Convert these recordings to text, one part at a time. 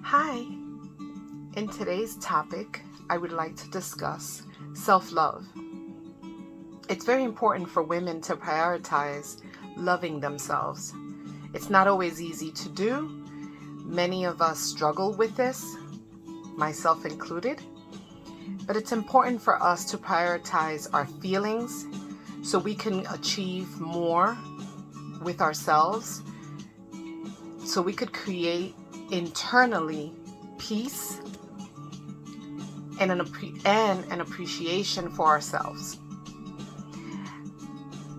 Hi, in today's topic, I would like to discuss self-love. It's very important for women to prioritize loving themselves. It's not always easy to do. Many of us struggle with this, myself included. But it's important for us to prioritize our feelings so we can achieve more with ourselves, so we could create internally peace and an appreciation for ourselves.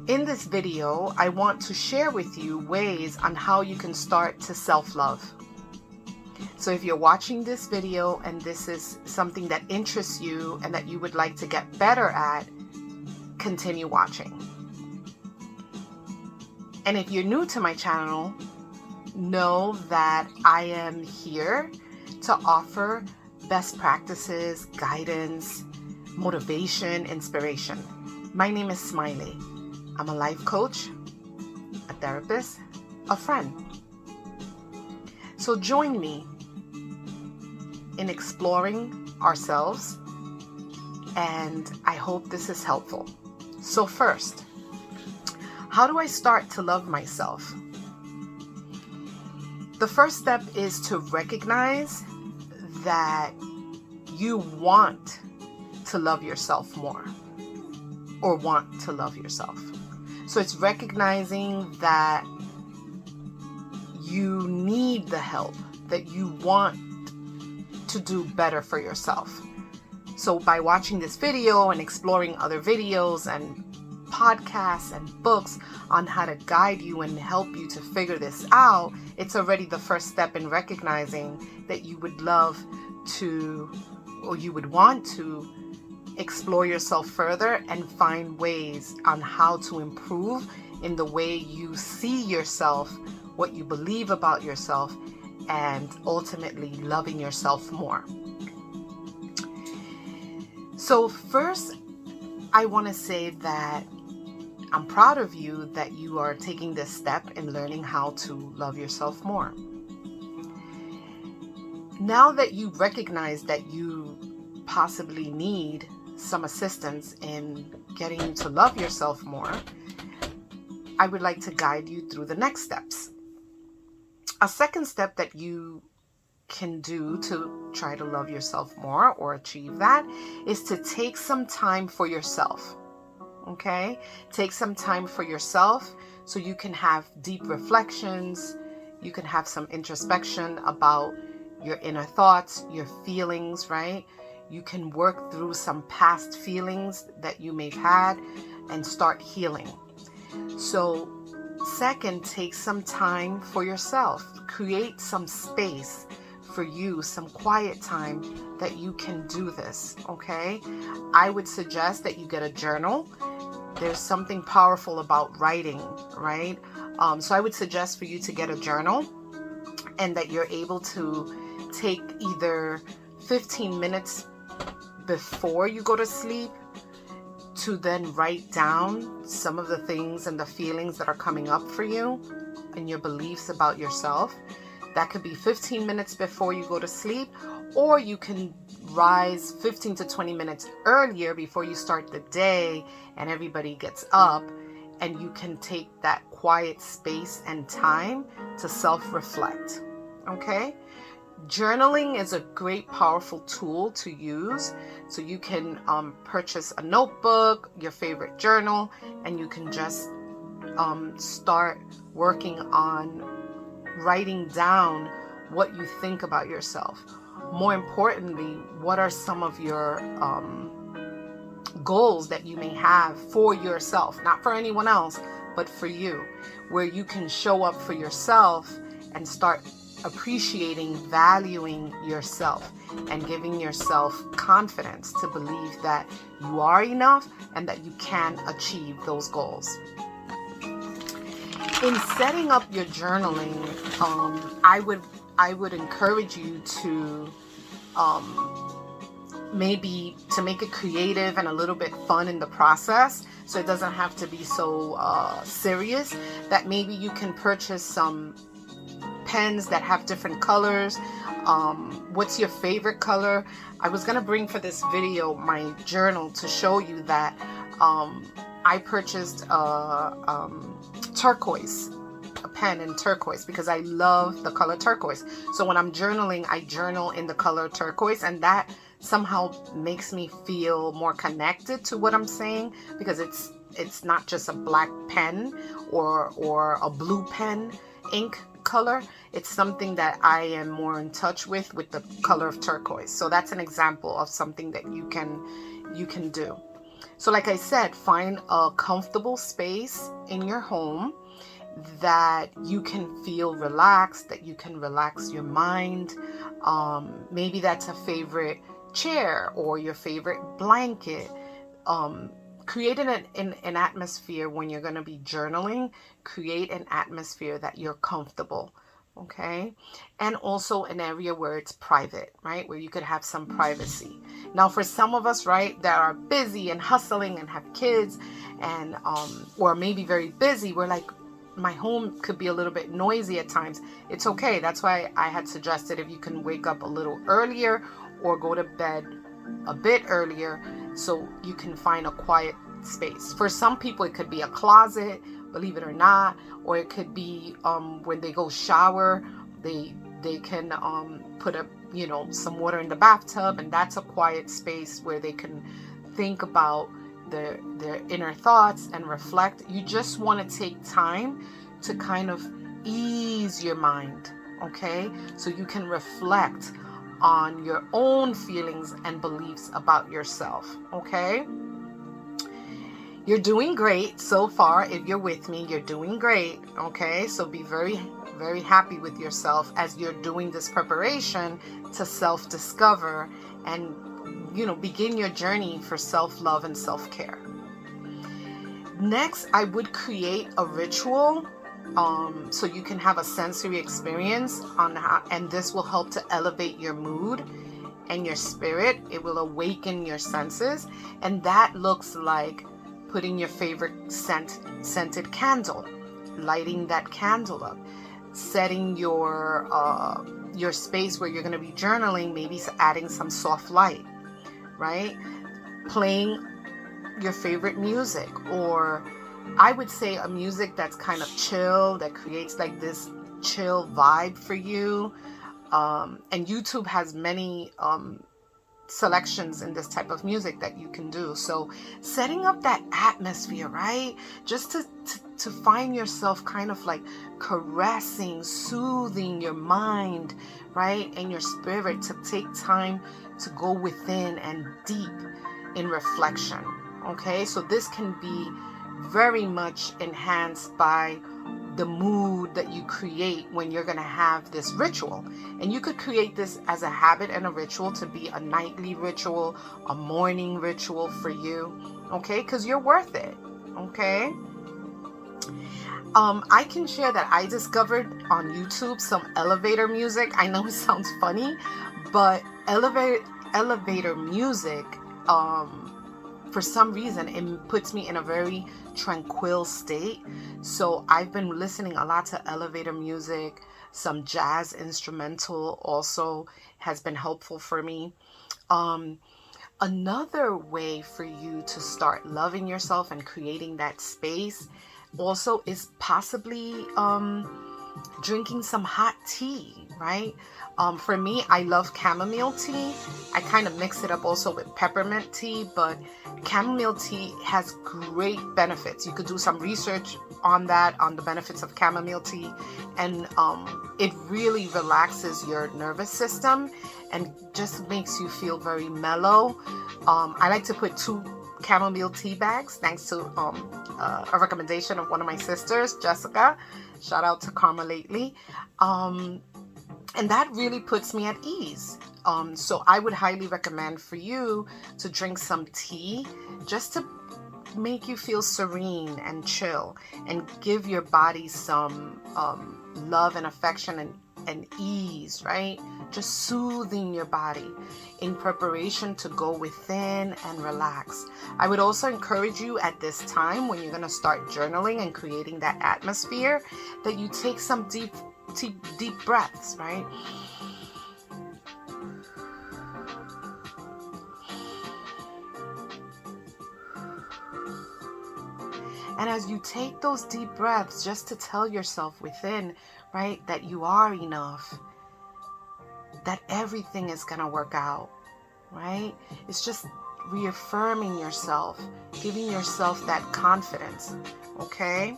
In this video, I want to share with you ways on how you can start to self-love. So if you're watching this video and this is something that interests you and that you would like to get better at, continue watching. And if you're new to my channel, know that I am here to offer best practices, guidance, motivation, inspiration. My name is Smilie. I'm a life coach, a therapist, a friend. So join me in exploring ourselves, and I hope this is helpful. So first, how do I start to love myself? The first step is to recognize that you want to love yourself more, or want to love yourself. So it's recognizing that you need the help, that you want to do better for yourself. So by watching this video and exploring other videos and podcasts and books on how to guide you and help you to figure this out, it's already the first step in recognizing that you would love to, or you would want to, explore yourself further and find ways on how to improve in the way you see yourself, what you believe about yourself, and ultimately loving yourself more. So first, I want to say that I'm proud of you that you are taking this step in learning how to love yourself more. Now that you recognize that you possibly need some assistance in getting you to love yourself more, I would like to guide you through the next steps. A second step that you can do to try to love yourself more or achieve that is to take some time for yourself. Okay? Take some time for yourself so you can have deep reflections, you can have some introspection about your inner thoughts, your feelings, right? You can work through some past feelings that you may have had and start healing. So, second, take some time for yourself. Create some space for you, some quiet time that you can do this, okay? I would suggest that you get a journal. There's something powerful about writing, right? So I would suggest for you to get a journal and that you're able to take either 15 minutes before you go to sleep to then write down some of the things and the feelings that are coming up for you and your beliefs about yourself. That could be 15 minutes before you go to sleep, or you can rise 15 to 20 minutes earlier before you start the day and everybody gets up, and you can take that quiet space and time to self-reflect. Okay? Journaling is a great, powerful tool to use. So you can purchase a notebook, your favorite journal, and you can just start working on writing down what you think about yourself. More importantly, what are some of your goals that you may have for yourself, not for anyone else, but for you, where you can show up for yourself and start appreciating, valuing yourself, and giving yourself confidence to believe that you are enough and that you can achieve those goals. In setting up your journaling, I would encourage you to maybe to make it creative and a little bit fun in the process, so it doesn't have to be so serious, that maybe you can purchase some pens that have different colors. What's your favorite color? I was gonna bring for this video my journal to show you that I purchased a turquoise, a pen in turquoise, because I love the color turquoise. So when I'm journaling, I journal in the color turquoise, and that somehow makes me feel more connected to what I'm saying, because it's not just a black pen or a blue pen ink color. It's something that I am more in touch with the color of turquoise. So that's an example of something that you can do. So like I said, find a comfortable space in your home that you can feel relaxed, that you can relax your mind. Maybe that's a favorite chair or your favorite blanket. Create an atmosphere when you're going to be journaling. Create an atmosphere that you're comfortable, okay? And also an area where it's private, right? Where you could have some privacy. Now, for some of us, right, that are busy and hustling and have kids and or maybe very busy, we're like, my home could be a little bit noisy at times. It's okay. That's why I had suggested if you can wake up a little earlier or go to bed a bit earlier so you can find a quiet space. For some people, it could be a closet, believe it or not, or it could be when they go shower, they can put some water in the bathtub, and that's a quiet space where they can think about their inner thoughts and reflect. You just want to take time to kind of ease your mind, okay? So you can reflect on your own feelings and beliefs about yourself, okay? You're doing great so far. If you're with me, you're doing great, okay? So be very, very happy with yourself as you're doing this preparation to self-discover and begin your journey for self-love and self-care. Next, I would create a ritual so you can have a sensory experience and this will help to elevate your mood and your spirit. It will awaken your senses, and that looks like putting your favorite scented candle, lighting that candle up, setting your space where you're going to be journaling, maybe adding some soft light, right? Playing your favorite music, or I would say a music that's kind of chill, that creates like this chill vibe for you. And YouTube has many selections in this type of music that you can do. So setting up that atmosphere, right? Just to find yourself kind of like caressing, soothing your mind, right? And your spirit, to take time to go within and deep in reflection. Okay, so this can be very much enhanced by the mood that you create when you're going to have this ritual. And you could create this as a habit and a ritual to be a nightly ritual, a morning ritual for you, okay? Because you're worth it, okay? I can share that I discovered on YouTube some elevator music. I know it sounds funny, but elevator music, for some reason, it puts me in a very tranquil state. So I've been listening a lot to elevator music. Some jazz instrumental also has been helpful for me. Another way for you to start loving yourself and creating that space also is possibly drinking some hot tea, right? For me, I love chamomile tea. I kind of mix it up also with peppermint tea, but chamomile tea has great benefits. You could do some research on that, on the benefits of chamomile tea, and it really relaxes your nervous system and just makes you feel very mellow. I like to put 2 chamomile tea bags, thanks to a recommendation of one of my sisters, Jessica. Shout out to Karma lately. And that really puts me at ease. So I would highly recommend for you to drink some tea just to make you feel serene and chill and give your body some love and affection and ease, right? Just soothing your body in preparation to go within and relax. I would also encourage you at this time, when you're going to start journaling and creating that atmosphere, that you take some deep deep breaths, right? And as you take those deep breaths, just to tell yourself within, right, that you are enough, that everything is going to work out, right? It's just reaffirming yourself, giving yourself that confidence, okay?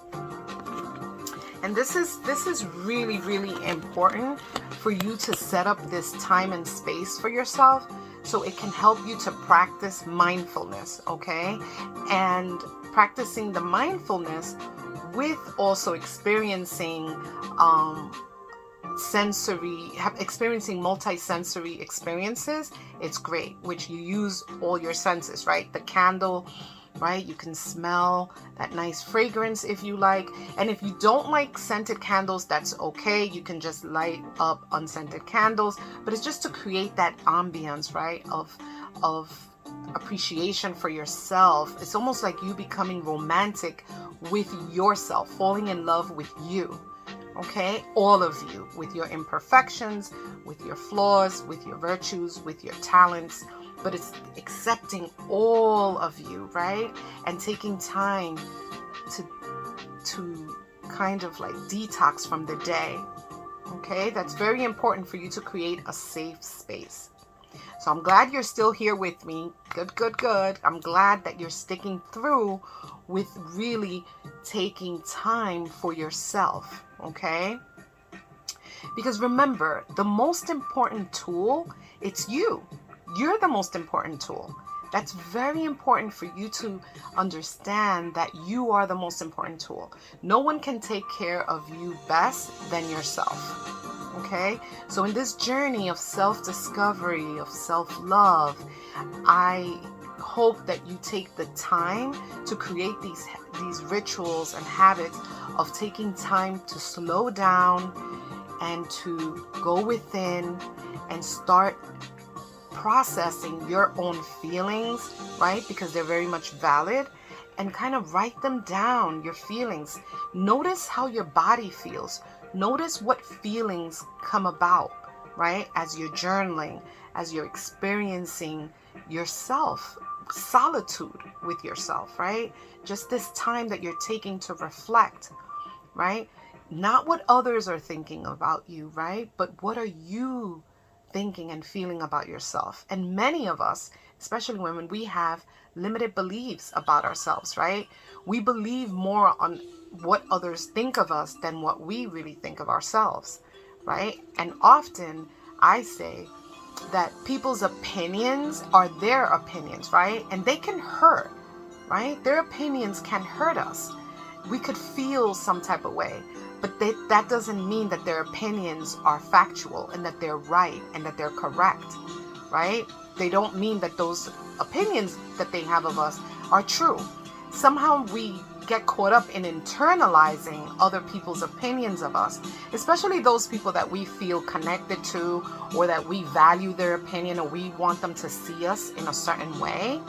And this is really, really important for you to set up this time and space for yourself so it can help you to practice mindfulness, okay? And practicing the mindfulness with also experiencing experiencing multi-sensory experiences, it's great, which you use all your senses, right? The candle, right? You can smell that nice fragrance if you like. And if you don't like scented candles, that's okay. You can just light up unscented candles, but it's just to create that ambience, right? Of appreciation for yourself. It's almost like you becoming romantic with yourself, falling in love with you. Okay, all of you, with your imperfections, with your flaws, with your virtues, with your talents, but it's accepting all of you, right? And taking time to kind of like detox from the day. Okay, that's very important for you to create a safe space. So I'm glad you're still here with me. Good. I'm glad that you're sticking through with really taking time for yourself, okay? Because remember, the most important tool, it's you. You're the most important tool. That's very important for you to understand, that you are the most important tool. No one can take care of you best than yourself. Okay, so in this journey of self-discovery, of self-love, I hope that you take the time to create these rituals and habits of taking time to slow down and to go within and start processing your own feelings, right? Because they're very much valid, and kind of write them down, your feelings. Notice how your body feels. Notice what feelings come about, right? As you're journaling, as you're experiencing yourself, solitude with yourself, right? Just this time that you're taking to reflect, right? Not what others are thinking about you, right? But what are you thinking and feeling about yourself? And many of us, especially women, we have limited beliefs about ourselves, right? We believe more on what others think of us than what we really think of ourselves, right? And often I say that people's opinions are their opinions, right? And they can hurt, right? Their opinions can hurt us. We could feel some type of way, but that doesn't mean that their opinions are factual and that they're right and that they're correct, right? They don't mean that those opinions that they have of us are true. Somehow we get caught up in internalizing other people's opinions of us, especially those people that we feel connected to, or that we value their opinion, or we want them to see us in a certain way.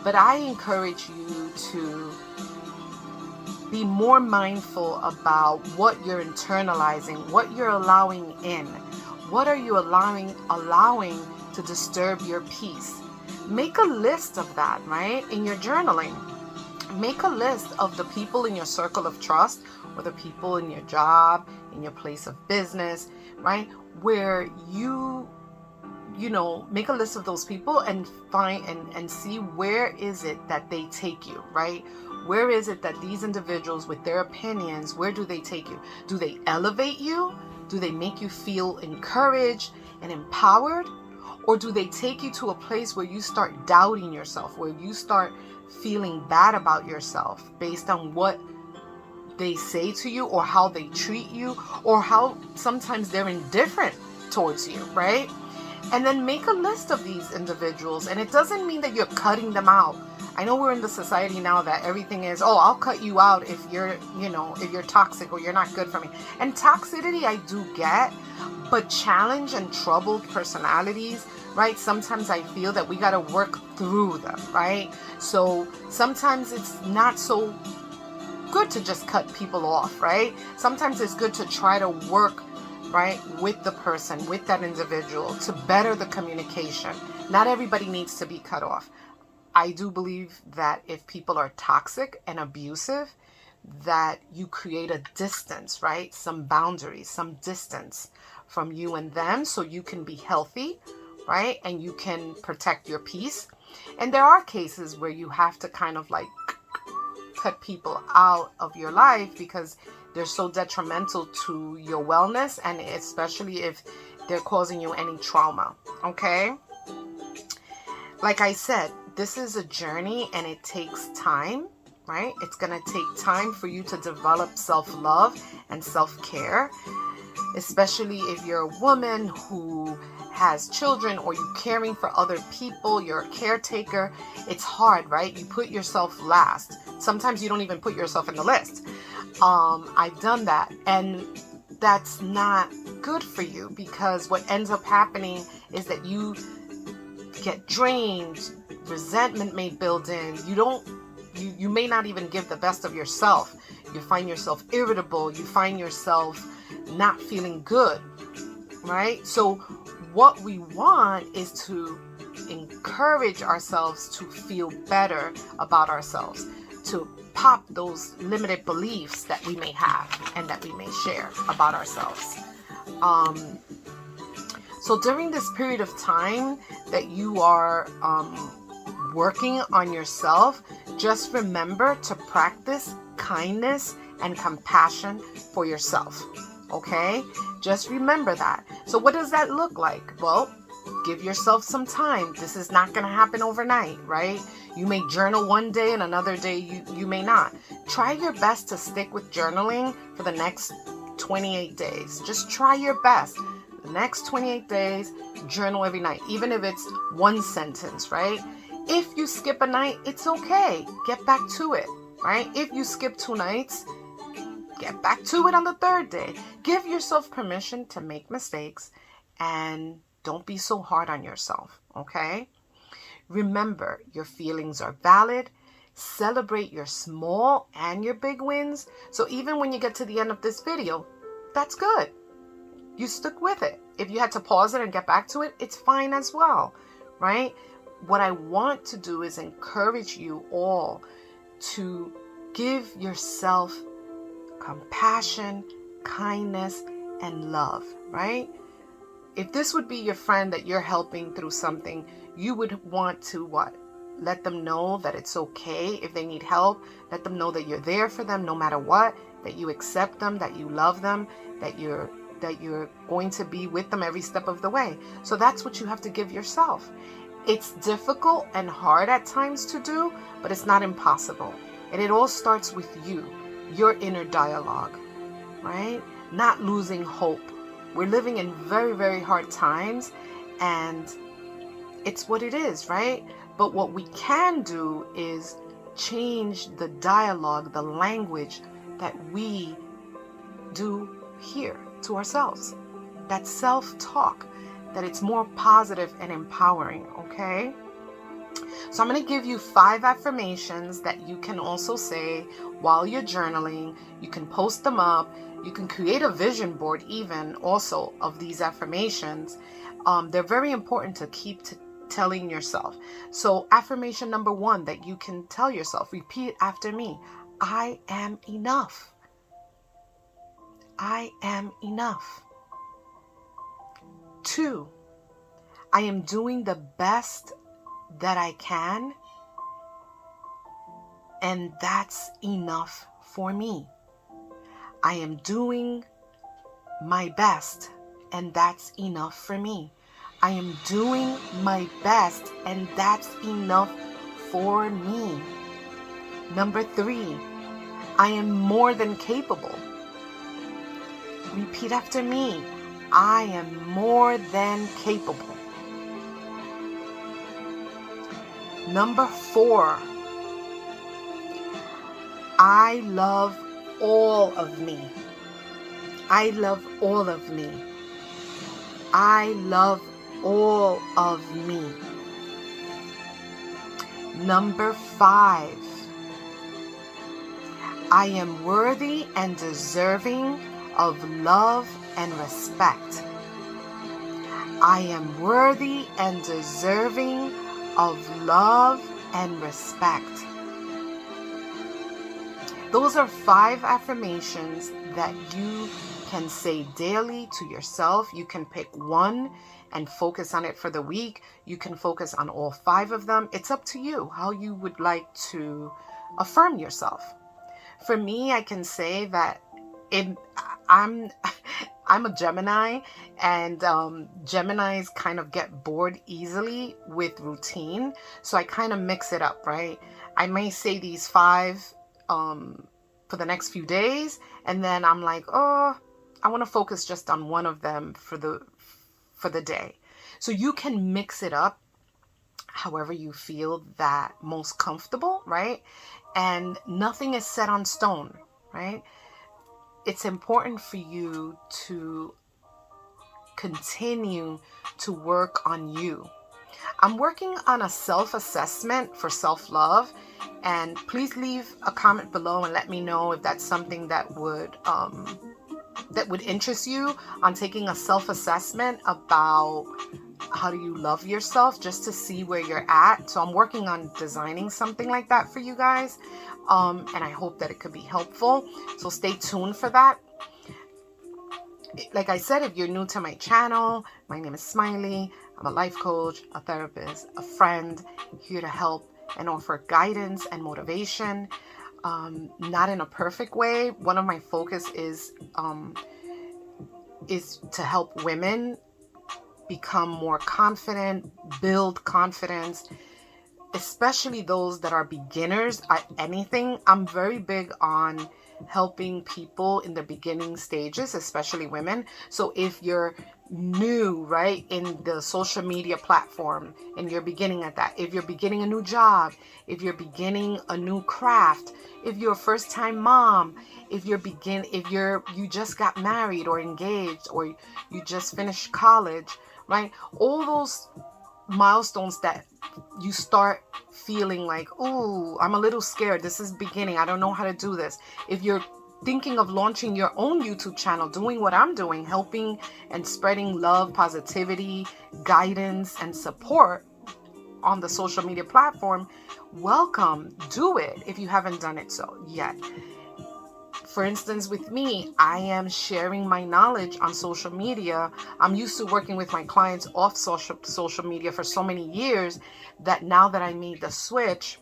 But I encourage you to be more mindful about what you're internalizing, what you're allowing in. What are you allowing to disturb your peace? Make a list of that, right? In your journaling. Make a list of the people in your circle of trust, or the people in your job, in your place of business, right? Where you make a list of those people and find and see where is it that they take you, right? Where is it that these individuals with their opinions, where do they take you? Do they elevate you? Do they make you feel encouraged and empowered? Or do they take you to a place where you start doubting yourself, where you start feeling bad about yourself based on what they say to you, or how they treat you, or how sometimes they're indifferent towards you, right? And then make a list of these individuals. And it doesn't mean that you're cutting them out. I know we're in the society now that everything is, oh, I'll cut you out if you're toxic, or you're not good for me. And toxicity I do get, but challenge and troubled personalities, right? Sometimes I feel that we got to work through them, right? So sometimes it's not so good to just cut people off, right? Sometimes it's good to try to work, right, with the person, with that individual, to better the communication. Not everybody needs to be cut off. I do believe that if people are toxic and abusive, that you create a distance, right? Some boundaries, some distance from you and them so you can be healthy, right? And you can protect your peace. And there are cases where you have to kind of like cut people out of your life because they're so detrimental to your wellness, and especially if they're causing you any trauma, okay? Like I said, this is a journey and it takes time, right? It's going to take time for you to develop self-love and self-care, especially if you're a woman who has children or you're caring for other people, you're a caretaker. It's hard, right? You put yourself last. Sometimes you don't even put yourself in the list. I've done that, and that's not good for you, because what ends up happening is that you get drained, resentment may build in. You may not even give the best of yourself. You find yourself irritable. You find yourself not feeling good, right? So what we want is to encourage ourselves to feel better about ourselves, to pop those limited beliefs that we may have and that we may share about ourselves. So during this period of time that you are working on yourself, just remember to practice kindness and compassion for yourself. Okay? Just remember that. So what does that look like? Well, give yourself some time. This is not going to happen overnight, right? You may journal one day and another day you may not. Try your best to stick with journaling for the next 28 days. Just try your best. The next 28 days, journal every night, even if it's one sentence, right? If you skip a night, it's okay. Get back to it, right? If you skip 2 nights, get back to it on the 3rd day. Give yourself permission to make mistakes, and don't be so hard on yourself, okay? Remember, your feelings are valid. Celebrate your small and your big wins. So even when you get to the end of this video, that's good. You stuck with it. If you had to pause it and get back to it, it's fine as well, right? What I want to do is encourage you all to give yourself compassion, kindness, and love, right? If this would be your friend that you're helping through something, you would want to what? Let them know that it's okay if they need help. Let them know that you're there for them no matter what, that you accept them, that you love them, that you're going to be with them every step of the way. So that's what you have to give yourself. It's difficult and hard at times to do, but it's not impossible. And it all starts with you, your inner dialogue, right? Not losing hope. We're living in very, very hard times, and it's what it is, right? But what we can do is change the dialogue, the language that we do here to ourselves. That self-talk, that it's more positive and empowering, okay? So I'm going to give you 5 affirmations that you can also say while you're journaling. You can post them up. You can create a vision board even also of these affirmations. They're very important to keep telling yourself. So affirmation number 1 that you can tell yourself, repeat after me. I am enough. I am enough. 2, I am doing the best that I can, and that's enough for me. I am doing my best, and that's enough for me. I am doing my best, and that's enough for me. Number 3, I am more than capable. Repeat after me. I am more than capable. Number 4, I love all of me. I love all of me. I love all of me. Number 5, I am worthy and deserving of love and respect. I am worthy and deserving of love and respect. Those are 5 affirmations that you can say daily to yourself. You can pick one and focus on it for the week. You can focus on all 5 of them. It's up to you how you would like to affirm yourself. For me, I can say that I'm a Gemini, and Geminis kind of get bored easily with routine. So I kind of mix it up, right? I may say these 5 for the next few days, and then I'm like, oh, I want to focus just on one of them for the day. So you can mix it up however you feel that most comfortable, right? And nothing is set on stone, right? It's important for you to continue to work on you. I'm working on a self-assessment for self-love, and please leave a comment below and let me know if that's something that would interest you, on taking a self-assessment about how do you love yourself, just to see where you're at. So I'm working on designing something like that for you guys, and I hope that it could be helpful. So stay tuned for that. Like I said, if you're new to my channel, my name is Smilie. I'm a life coach, a therapist, a friend, here to help and offer guidance and motivation. Not in a perfect way. One of my focus is to help women become more confident, build confidence, especially those that are beginners at anything. I'm very big on helping people in the beginning stages, especially women. So if you're new, right, in the social media platform, and you're beginning at that, if you're beginning a new job, if you're beginning a new craft, if you're a first-time mom, if you just got married or engaged, or you just finished college, right? All those milestones that you start feeling like, ooh, I'm a little scared. This is beginning. I don't know how to do this. If you're thinking of launching your own YouTube channel, doing what I'm doing, helping and spreading love, positivity, guidance, and support on the social media platform, welcome. Do it if you haven't done it so yet. For instance, with me, I am sharing my knowledge on social media. I'm used to working with my clients off social media for so many years that now that I made the switch,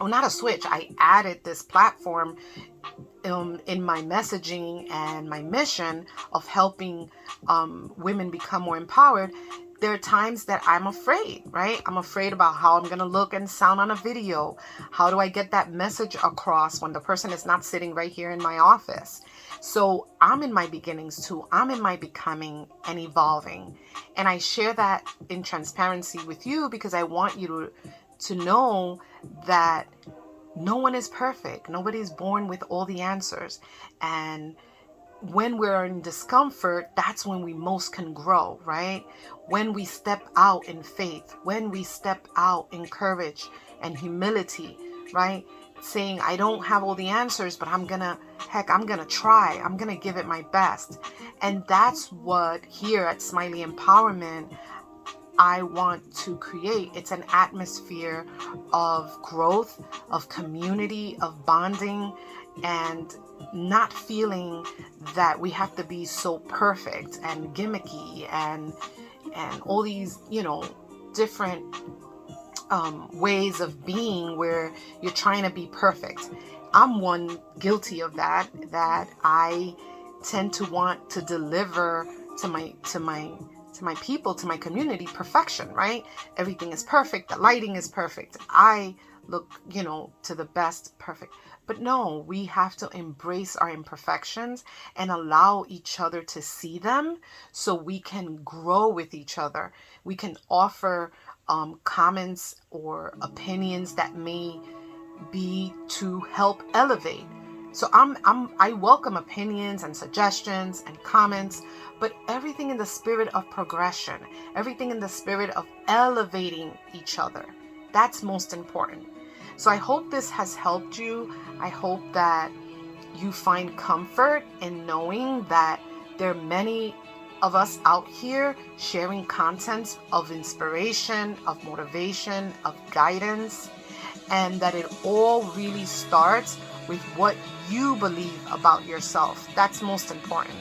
or not a switch, I added this platform in my messaging and my mission of helping women become more empowered. There are times that I'm afraid, right? I'm afraid about how I'm going to look and sound on a video. How do I get that message across when the person is not sitting right here in my office? So I'm in my beginnings too. I'm in my becoming and evolving. And I share that in transparency with you because I want you to know that no one is perfect. Nobody's born with all the answers. And when we're in discomfort, that's when we most can grow, right? When we step out in faith, when we step out in courage and humility, right? Saying, I don't have all the answers, but I'm gonna try. I'm gonna give it my best. And that's what here at Smilie Empowerment, I want to create. It's an atmosphere of growth, of community, of bonding, and not feeling that we have to be so perfect and gimmicky and all these, different ways of being where you're trying to be perfect. I'm one guilty of that I tend to want to deliver to my people, to my community, perfection, right? Everything is perfect. The lighting is perfect. I look, to the best, perfect. But no, we have to embrace our imperfections and allow each other to see them so we can grow with each other. We can offer comments or opinions that may be to help elevate. So I welcome opinions and suggestions and comments, but everything in the spirit of progression, everything in the spirit of elevating each other. That's most important. So I hope this has helped you. I hope that you find comfort in knowing that there are many of us out here sharing content of inspiration, of motivation, of guidance, and that it all really starts with what you believe about yourself. That's most important.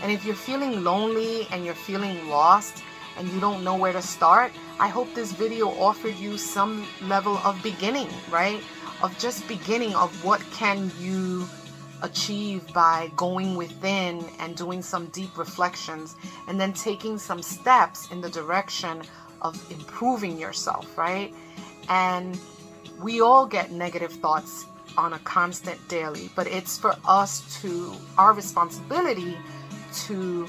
And if you're feeling lonely and you're feeling lost and you don't know where to start, I hope this video offered you some level of beginning, right? Of just beginning of what can you achieve by going within and doing some deep reflections and then taking some steps in the direction of improving yourself, right? And we all get negative thoughts on a constant daily, but it's for us to, our responsibility to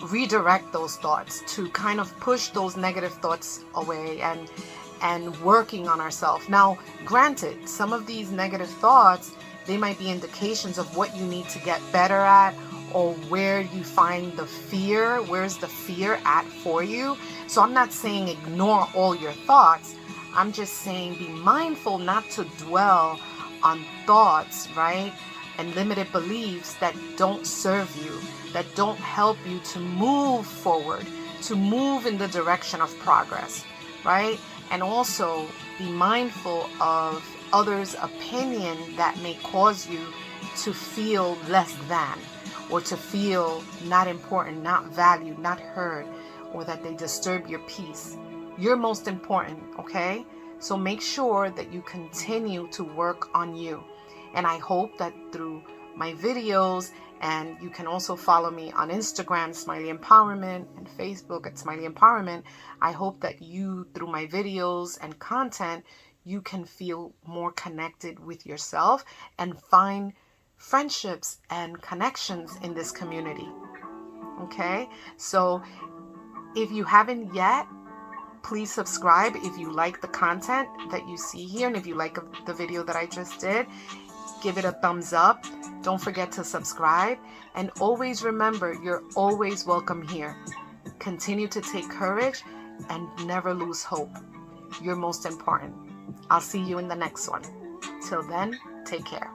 redirect those thoughts, to kind of push those negative thoughts away and working on ourselves. Now, granted, some of these negative thoughts, they might be indications of what you need to get better at, or where you find the fear. Where's the fear at for you? So I'm not saying ignore all your thoughts. I'm just saying be mindful not to dwell on thoughts, right? And limited beliefs that don't serve you, that don't help you to move forward, to move in the direction of progress, right? And also be mindful of others' opinion that may cause you to feel less than, or to feel not important, not valued, not heard, or that they disturb your peace. You're most important, okay? So make sure that you continue to work on you. And I hope that through my videos, and you can also follow me on Instagram, Smilie Empowerment, and Facebook at Smilie Empowerment. I hope that you, through my videos and content, you can feel more connected with yourself and find friendships and connections in this community. Okay? So if you haven't yet, please subscribe if you like the content that you see here, and if you like the video that I just did, give it a thumbs up. Don't forget to subscribe, and always remember, you're always welcome here. Continue to take courage and never lose hope. You're most important. I'll see you in the next one. Till then, take care.